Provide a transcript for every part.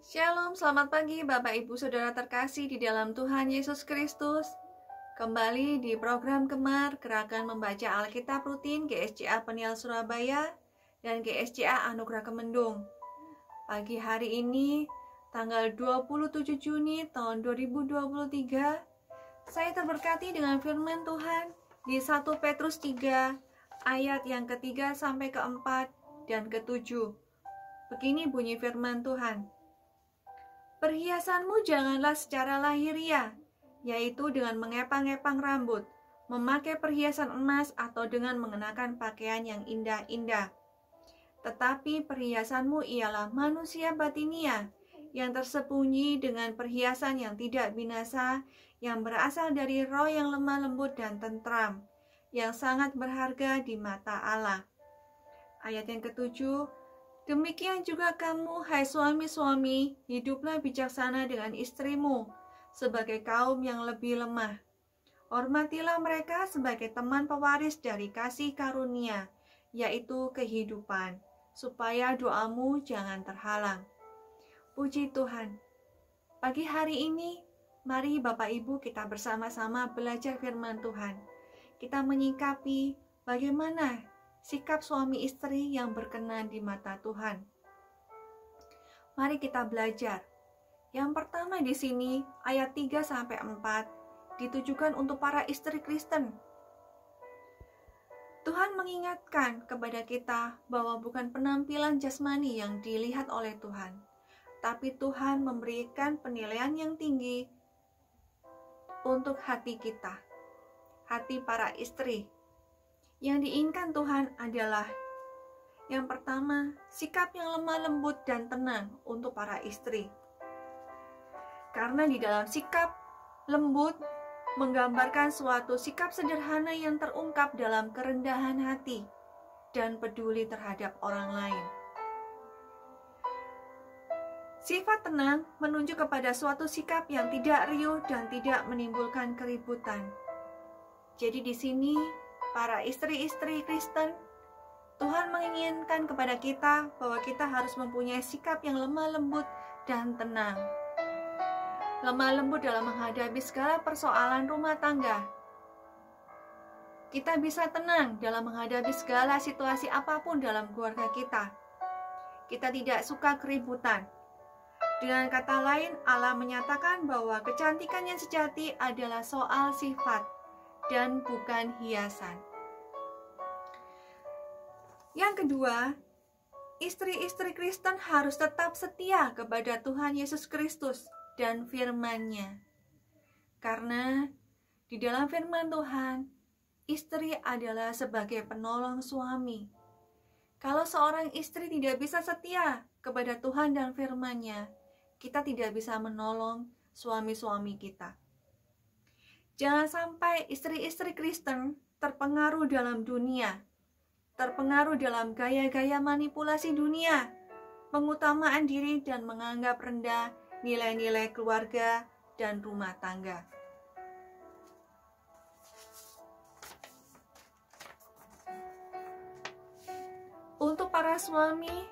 Shalom, selamat pagi Bapak Ibu Saudara terkasih di dalam Tuhan Yesus Kristus. Kembali di program Gemar Gerakan Membaca Alkitab Rutin GSCA Peniel Surabaya dan GSCA Anugerah Kemendung. Pagi hari ini, tanggal 27 Juni tahun 2023, saya terberkati dengan firman Tuhan di 1 Petrus 3 ayat yang ketiga sampai keempat dan ketujuh. Begini bunyi firman Tuhan. Perhiasanmu janganlah secara lahiriah, yaitu dengan mengepang-epang rambut, memakai perhiasan emas atau dengan mengenakan pakaian yang indah-indah. Tetapi perhiasanmu ialah manusia batinia, yang tersembunyi dengan perhiasan yang tidak binasa, yang berasal dari roh yang lemah lembut dan tentram, yang sangat berharga di mata Allah. Ayat yang ketujuh, demikian juga kamu, hai suami-suami, hiduplah bijaksana dengan istrimu, sebagai kaum yang lebih lemah. Hormatilah mereka sebagai teman pewaris dari kasih karunia, yaitu kehidupan, supaya doamu jangan terhalang. Puji Tuhan. Pagi hari ini, mari Bapak Ibu kita bersama-sama belajar firman Tuhan. Kita menyikapi bagaimana sikap suami istri yang berkenan di mata Tuhan. Mari kita belajar. Yang pertama di sini ayat 3 sampai 4 ditujukan untuk para istri Kristen. Tuhan mengingatkan kepada kita bahwa bukan penampilan jasmani yang dilihat oleh Tuhan, tapi Tuhan memberikan penilaian yang tinggi untuk hati kita, hati para istri. Yang diinginkan Tuhan adalah yang pertama, sikap yang lemah lembut dan tenang untuk para istri. Karena di dalam sikap lembut menggambarkan suatu sikap sederhana yang terungkap dalam kerendahan hati dan peduli terhadap orang lain. Sifat tenang menunjuk kepada suatu sikap yang tidak riuh dan tidak menimbulkan keributan. Jadi di sini para istri-istri Kristen, Tuhan menginginkan kepada kita bahwa kita harus mempunyai sikap yang lemah lembut dan tenang. Lemah lembut dalam menghadapi segala persoalan rumah tangga. Kita bisa tenang dalam menghadapi segala situasi apapun dalam keluarga kita. Kita tidak suka keributan. Dengan kata lain, Allah menyatakan bahwa kecantikan yang sejati adalah soal sifat dan bukan hiasan. Yang kedua, istri-istri Kristen harus tetap setia kepada Tuhan Yesus Kristus dan firman-Nya. Karena di dalam firman Tuhan, istri adalah sebagai penolong suami. Kalau seorang istri tidak bisa setia kepada Tuhan dan firman-Nya, kita tidak bisa menolong suami-suami kita. Jangan sampai istri-istri Kristen terpengaruh dalam dunia, terpengaruh dalam gaya-gaya manipulasi dunia, pengutamaan diri dan menganggap rendah nilai-nilai keluarga dan rumah tangga. Untuk para suami,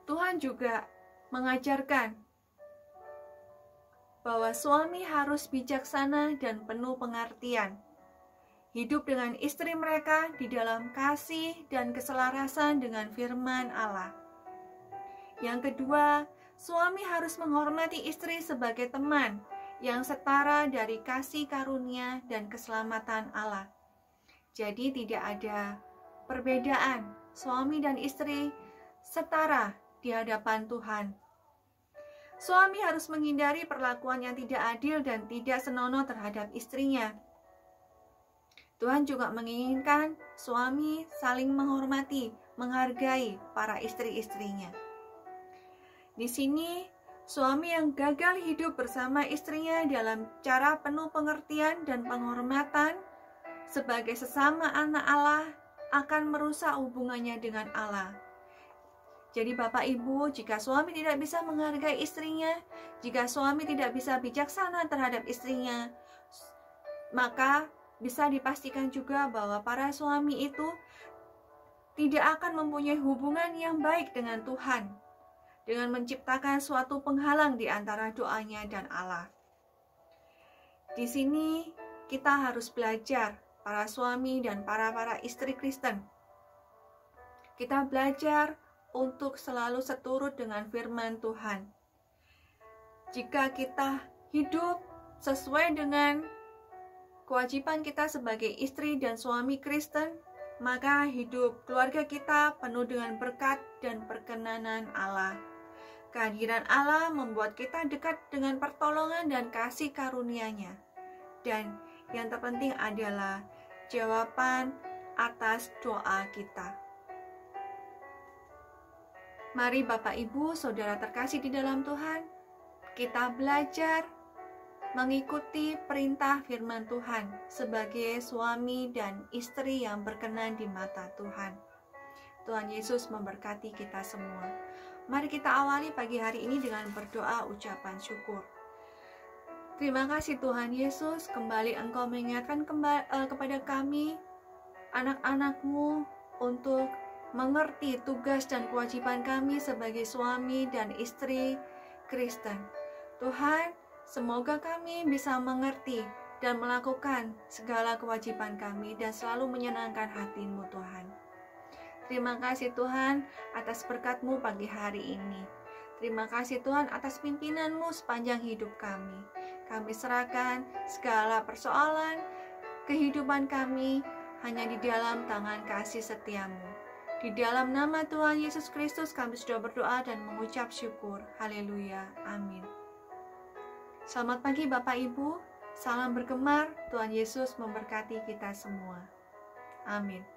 Tuhan juga mengajarkan bahwa suami harus bijaksana dan penuh pengertian. Hidup dengan istri mereka di dalam kasih dan keselarasan dengan firman Allah. Yang kedua, suami harus menghormati istri sebagai teman yang setara dari kasih karunia dan keselamatan Allah. Jadi tidak ada perbedaan, suami dan istri setara di hadapan Tuhan. Suami harus menghindari perlakuan yang tidak adil dan tidak senonoh terhadap istrinya. Tuhan juga menginginkan suami saling menghormati, menghargai para istri-istrinya. Di sini, suami yang gagal hidup bersama istrinya dalam cara penuh pengertian dan penghormatan sebagai sesama anak Allah akan merusak hubungannya dengan Allah. Jadi Bapak Ibu, jika suami tidak bisa menghargai istrinya, jika suami tidak bisa bijaksana terhadap istrinya, maka bisa dipastikan juga bahwa para suami itu tidak akan mempunyai hubungan yang baik dengan Tuhan. dengan menciptakan suatu penghalang di antara doanya dan Allah. Di sini kita harus belajar, para suami dan para istri Kristen. Kita belajar untuk selalu seturut dengan firman Tuhan. Jika kita hidup sesuai dengan kewajiban kita sebagai istri dan suami Kristen, maka hidup keluarga kita penuh dengan berkat dan perkenanan Allah. Kehadiran Allah membuat kita dekat dengan pertolongan dan kasih karunia-Nya. Dan yang terpenting adalah jawaban atas doa kita. Mari Bapak Ibu, Saudara terkasih di dalam Tuhan, kita belajar mengikuti perintah firman Tuhan sebagai suami dan istri yang berkenan di mata Tuhan. Tuhan Yesus memberkati kita semua. Mari kita awali pagi hari ini dengan berdoa ucapan syukur. Terima kasih Tuhan Yesus, kembali Engkau mengingatkan kepada kami, anak-anak-Mu, untuk mengerti tugas dan kewajiban kami sebagai suami dan istri Kristen. Tuhan, semoga kami bisa mengerti dan melakukan segala kewajiban kami dan selalu menyenangkan hati-Mu Tuhan. Terima kasih Tuhan atas berkat-Mu pagi hari ini. Terima kasih Tuhan atas pimpinan-Mu sepanjang hidup kami. Kami serahkan segala persoalan kehidupan kami hanya di dalam tangan kasih setia-Mu. Di dalam nama Tuhan Yesus Kristus kami sudah berdoa dan mengucap syukur. Haleluya. Amin. Selamat pagi Bapak Ibu. Salam bergemar. Tuhan Yesus memberkati kita semua. Amin.